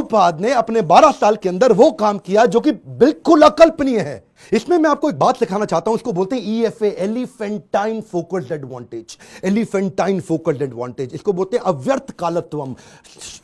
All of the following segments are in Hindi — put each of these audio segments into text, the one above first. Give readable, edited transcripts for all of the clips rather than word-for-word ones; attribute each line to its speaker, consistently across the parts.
Speaker 1: प्रभुपाद ने अपने 12 साल के अंदर वो काम किया जो कि बिल्कुल अकल्पनीय है। इसमें मैं आपको एक बात सिखाना चाहता हूं, इसको बोलते हैं EFA, elephantine focused advantage. Elephantine focused advantage, इसको बोलते हैं अव्यर्थ कालत्वम।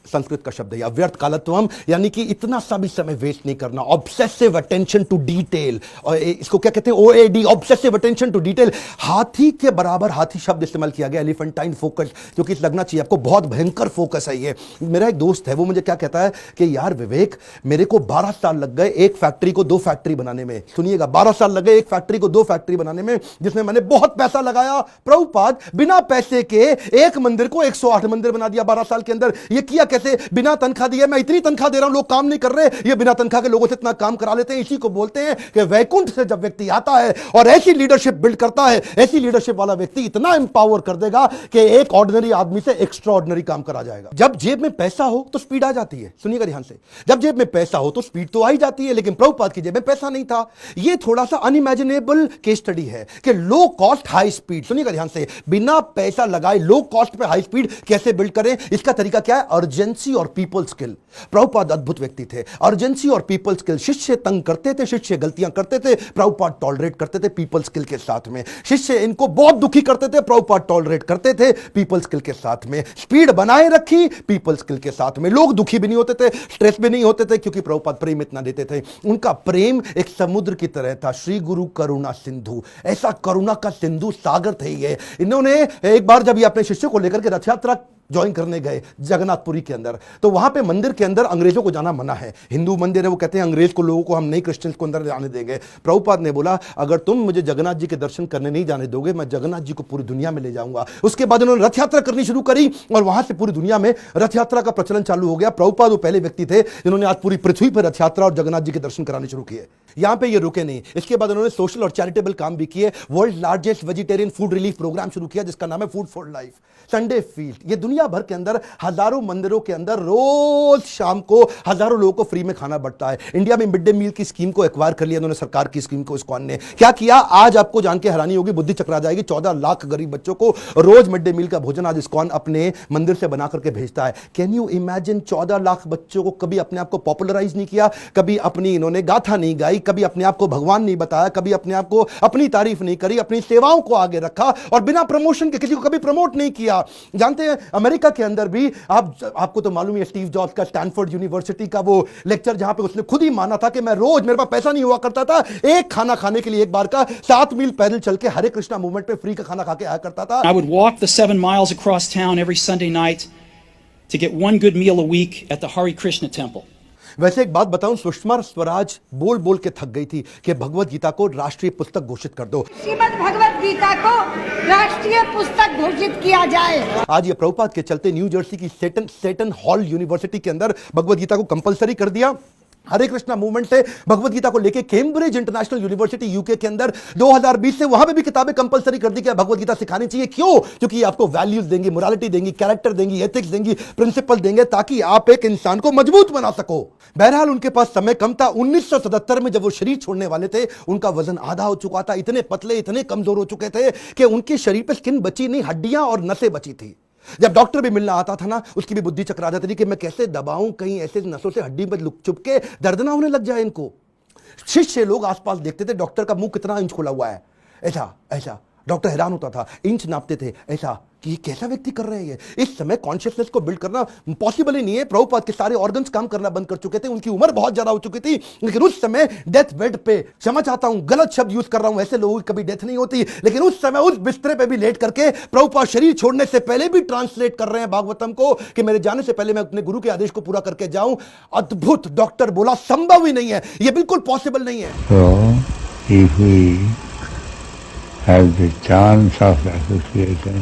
Speaker 1: संस्कृत का शब्द है अव्यर्थ कालत्वम, यानी कि इतना सा भी समय वेस्ट नहीं करना। ऑब्सेसिव अटेंशन टू डिटेल, और इसको क्या कहते हैं OAD, obsessive attention to detail. हाथी के बराबर हाथी शब्द इस्तेमाल किया गया, एलिफेंटाइन फोकस, क्योंकि लगना चाहिए आपको बहुत भयंकर फोकस है ये। मेरा एक दोस्त है, वो मुझे क्या कहता है कि यार विवेक, मेरे को 12 साल लग गए एक फैक्ट्री को 2 फैक्ट्री बनाने में। सुनिएगा, 12 साल लगे एक फैक्ट्री को 2 फैक्ट्री बनाने में, जिसमें मैंने बहुत पैसा लगाया। प्रभुपाद बिना पैसे के एक मंदिर को 108 मंदिर बना दिया 12 साल के अंदर। ये किया कैसे? बिना तनख्वाह दिए। मैं इतनी तनख्वाह दे रहा हूं, लोग काम नहीं कर रहे, ये बिना तनख्वाह के लोगों से इतना काम करा लेते हैं। इसी को बोलते हैं कि वैकुंठ से जब व्यक्ति आता है और ऐसी लीडरशिप बिल्ड करता है, ऐसी लीडरशिप वाला व्यक्ति इतना एम्पावर कर देगा कि एक ऑर्डिनरी आदमी से एक्स्ट्रा ऑर्डिनरी काम करा जाएगा। जब जेब में पैसा हो तो स्पीड आ जाती है। सुनिएगा ध्यान से, जब जेब में पैसा हो तो स्पीड तो आ ही जाती है, लेकिन प्रभुपाद की जेब में पैसा नहीं था। ये थोड़ा सा अनइमेजिनेबल केस स्टडी है कि लो कॉस्ट हाई स्पीड। सुनिएगा ध्यान से, बिना पैसा लगाए लो कॉस्ट पे हाई स्पीड कैसे बिल्ड करें? इसका तरीका क्या है? अर्जेंसी और पीपल स्किल। प्रभुपाद अद्भुत व्यक्ति थे। अर्जेंसी और पीपल स्किल। शिष्य तंग करते थे, शिष्य गलतियां करते थे, प्रभुपाद टॉलरेट करते थे पीपल स्किल के साथ में। शिष्य इनको बहुत दुखी करते थे, प्रभुपाद टॉलरेट करते थे पीपल स्किल के साथ में। स्पीड बनाए रखी पीपल स्किल के साथ में। लोग दुखी भी नहीं होते थे, स्ट्रेस भी नहीं होते थे, क्योंकि प्रभुपाद प्रेम इतना देते थे। उनका प्रेम एक समुद्र की तरह था। श्री गुरु करुणा सिंधु, ऐसा करुणा का सिंधु सागर थे ये। इन्होंने एक बार जब ये अपने शिष्यों को लेकर के रथ यात्रा ज्वाइन करने गए जगन्नाथपुरी के अंदर, तो वहां पे मंदिर के अंदर अंग्रेजों को जाना मना है। हिंदू मंदिर है, वो कहते हैं अंग्रेज को, लोगों को हम नहीं क्रिश्चियंस को अंदर जाने देंगे। प्रभुपाद ने बोला, अगर तुम मुझे जगन्नाथ जी के दर्शन करने नहीं जाने दोगे, मैं जगन्नाथ जी को पूरी दुनिया में ले जाऊंगा। उसके बाद उन्होंने रथ यात्रा करनी शुरू करी और वहां से पूरी दुनिया में रथ यात्रा का प्रचलन चालू हो गया। प्रभुपाद वो पहले व्यक्ति थे जिन्होंने आज पूरी पृथ्वी पर रथ यात्रा और जगन्नाथ जी के दर्शन कराने शुरू किए। यहां पे ये रुके नहीं, इसके बाद उन्होंने सोशल और चैरिटेबल काम भी किए। World largest vegetarian food relief programme शुरू किया, जिसका नाम है food for life. Sunday feast, ये दुनिया भर के अंदर हजारों मंदिरों के अंदर रोज शाम को हजारों लोगों को फ्री में खाना बढ़ता है। इंडिया में मिड डे मील की स्कीम को एक्वायर कर लिया उन्होंने, सरकार की स्कीम को। इस्कॉन ने क्या किया, आज आपको जान के हैरानी होगी, बुद्धि चकरा जाएगी। 14 लाख गरीब बच्चों को रोज मिड डे मील का भोजन आज इस्कॉन अपने मंदिर से बना करके भेजता है। Can you imagine? 14 लाख बच्चों को कभी अपने आप को पॉपुलराइज नहीं किया, कभी अपनी इन्होंने गाथा नहीं गाई, कभी अपने आप को भगवान नहीं बताया, कभी अपने आप को अपनी तारीफ नहीं करी, अपनी सेवाओं को आगे रखा और बिना प्रमोशन के किसी को कभी प्रमोट नहीं किया। जानते हैं अमेरिका के अंदर भी आपको तो मालूम है स्टीव जॉब्स का स्टैनफोर्ड यूनिवर्सिटी का वो लेक्चर, जहां पे उसने खुद ही माना था कि मैं रोज, मेरे पास पैसा नहीं हुआ करता था, एक खाना खाने के लिए एक बार का 7 मील पैदल चल के हरे कृष्णा मूवमेंट पे फ्री का खाना खा के आया करता था।
Speaker 2: I would walk the 7 miles across town every Sunday night to get 1 good meal a week at the Hare Krishna temple.
Speaker 1: वैसे एक बात बताऊं, सुषमा स्वराज बोल बोल के थक गई थी कि भगवत गीता को राष्ट्रीय पुस्तक घोषित कर दो।
Speaker 3: श्रीमद् भगवत गीता को राष्ट्रीय पुस्तक घोषित किया जाए।
Speaker 1: आज ये प्रभुपाद के चलते न्यू जर्सी की सेटन हॉल यूनिवर्सिटी के अंदर भगवत गीता को कंपलसरी कर दिया। हरे कृष्णा मूवमेंट से भगवत गीता को लेके कैम्ब्रिज इंटरनेशनल यूनिवर्सिटी यूके के अंदर 2020 से वहां पे भी किताबें कंपलसरी कर दी कि भगवत गीता सिखानी चाहिए। क्यों? क्योंकि आपको वैल्यूज देंगी, मोरालिटी देंगी, कैरेक्टर देंगी, एथिक्स देंगी, प्रिंसिपल देंगे, ताकि आप एक इंसान को मजबूत बना सको। बहरहाल उनके पास समय कम था। 1977 में जब वो शरीर छोड़ने वाले थे, उनका वजन आधा हो चुका था। इतने पतले, इतने कमजोर हो चुके थे कि उनके शरीर पे स्किन बची नहीं, हड्डियां और नसें बची थी। जब डॉक्टर भी मिलना आता था ना, उसकी भी बुद्धि चकरा जाती थी कि मैं कैसे दबाऊं, कहीं ऐसे नसों से हड्डी में लुक चुप के दर्द ना होने लग जाए इनको। शिष्य लोग आसपास देखते थे, डॉक्टर का मुंह कितना इंच खुला हुआ है, ऐसा ऐसा। डॉक्टर हैरान होता था, इंच नापते थे ऐसा, कि ये कैसा व्यक्ति कर रहे हैं। इस समय कॉन्शियसनेस को बिल्ड करना पॉसिबल ही नहीं है। प्रभुपाद के सारे ऑर्गन्स काम करना बंद कर चुके थे, उनकी उम्र बहुत ज्यादा हो चुकी थी, लेकिन उस समय डेथ बेड पे, क्षमा चाहता हूं गलत शब्द यूज कर रहा हूं, ऐसे लोगों की कभी डेथ नहीं होती, लेकिन उस समय उस बिस्तरे पे भी लेट करके प्रभुपाद शरीर छोड़ने से पहले भी ट्रांसलेट कर रहे हैं भागवतम को कि मेरे जाने से पहले मैं अपने गुरु के आदेश को पूरा करके जाऊं। अद्भुत। डॉक्टर बोला संभव ही नहीं है, यह बिल्कुल पॉसिबल नहीं है।
Speaker 4: So, if we have the chance of association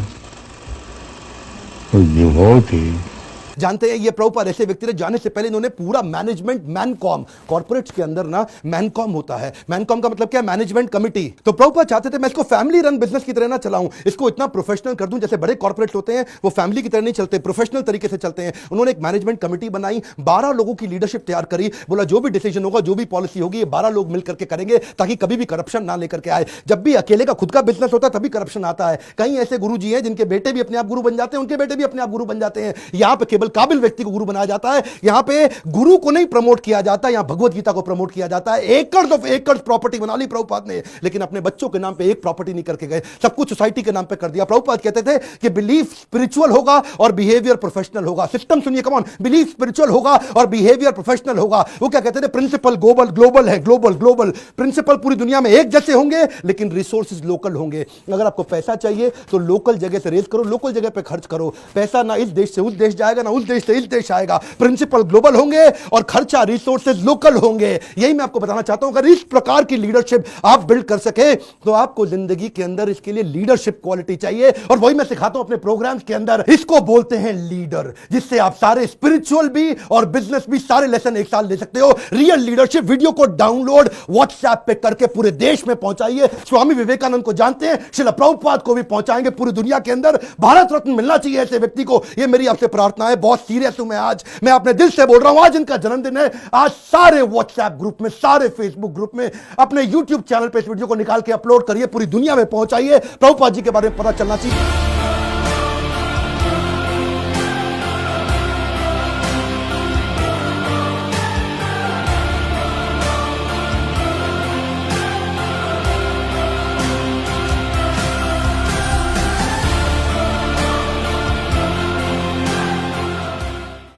Speaker 4: with devotees,
Speaker 1: जानते हैं ये प्रभुपाद ऐसे व्यक्ति थे, जाने से पहले इन्होंने पूरा मैनेजमेंट, मैनकॉम, कॉर्पोरेट्स के अंदर ना मैनकॉम होता है। मैनकॉम का मतलब क्या है? Management committee. तो प्रभुपाद चाहते थे मैं इसको फैमिली रन बिजनेस की तरह ना चलाऊं, इसको इतना प्रोफेशनल कर दूं, जैसे बड़े कॉर्पोरेट होते हैं वो फैमिली की तरह नहीं चलते, प्रोफेशनल तरीके से चलते हैं। उन्होंने एक मैनेजमेंट कमिटी बनाई, 12 लोगों की लीडरशिप तैयार करी। बोला जो भी डिसीजन होगा, जो भी पॉलिसी होगी, ये 12 लोग मिलकर के करेंगे, ताकि कभी भी करप्शन ना लेकर के आए। जब भी अकेले का खुद का बिजनेस होता है तभी करप्शन आता है। कई ऐसे गुरु जी हैं जिनके बेटे भी अपने आप गुरु बन जाते हैं, उनके बेटे भी अपने आप गुरु बन जाते हैं। यहां पर केवल काबिल व्यक्ति को गुरु बनाया जाता है। यहां पे गुरु को नहीं प्रमोट किया जाता, यहां भगवत गीता को प्रमोट किया जाता है। एकड़ ऑफ एकड़ प्रॉपर्टी बना ली प्रभुपाद ने, लेकिन अपने बच्चों के नाम पे एक प्रॉपर्टी नहीं करके गए, सब कुछ सोसाइटी के नाम पे कर दिया। प्रभुपाद कहते थे कि बिलीफ स्पिरिचुअल होगा और बिहेवियर प्रोफेशनल होगा। सिस्टम सुनिए, कम ऑन, बिलीफ स्पिरिचुअल होगा और बिहेवियर प्रोफेशनल होगा। वो क्या कहते थे, प्रिंसिपल ग्लोबल ग्लोबल है, ग्लोबल ग्लोबल प्रिंसिपल पूरी दुनिया में एक जैसे होंगे, लेकिन रिसोर्सेज लोकल होंगे। अगर आपको पैसा चाहिए तो लोकल जगह से रेज करो, लोकल जगह पे खर्च करो। पैसा ना इस देश से उस देश जाएगा, ना उस देश से इस देश आएगा। प्रिंसिपल ग्लोबल होंगे और खर्चा रिसोर्सेज लोकल होंगे। यही मैं आपको बताना चाहता हूं। अगर इस प्रकार की लीडरशिप आप बिल्ड कर सके तो आपको जिंदगी के अंदर इसके लिए लीडरशिप क्वालिटी चाहिए, और वही मैं सिखाता हूं अपने प्रोग्राम्स के अंदर। इसको बोलते हैं लीडर, जिससे आप सारे स्पिरिचुअल भी और बिजनेस भी सारे लेसन एक साथ ले सकते हो। रियल लीडरशिप वीडियो को डाउनलोड व्हाट्सएप पे करके पूरे देश में पहुंचाइए। स्वामी विवेकानंद को जानते हैं, श्रील प्रभुपाद को भी पहुंचाएंगे पूरी दुनिया के अंदर। भारत रत्न मिलना चाहिए ऐसे व्यक्ति को, ये मेरी आपसे प्रार्थना है। बहुत सीरियस हूं मैं आज, मैं अपने दिल से बोल रहा हूं। आज इनका जन्मदिन है। आज सारे व्हाट्सएप ग्रुप में, सारे फेसबुक ग्रुप में, अपने यूट्यूब चैनल पे इस वीडियो को निकाल के अपलोड करिए, पूरी दुनिया में पहुंचाइए। प्रभुपाद जी के बारे में पता चलना चाहिए।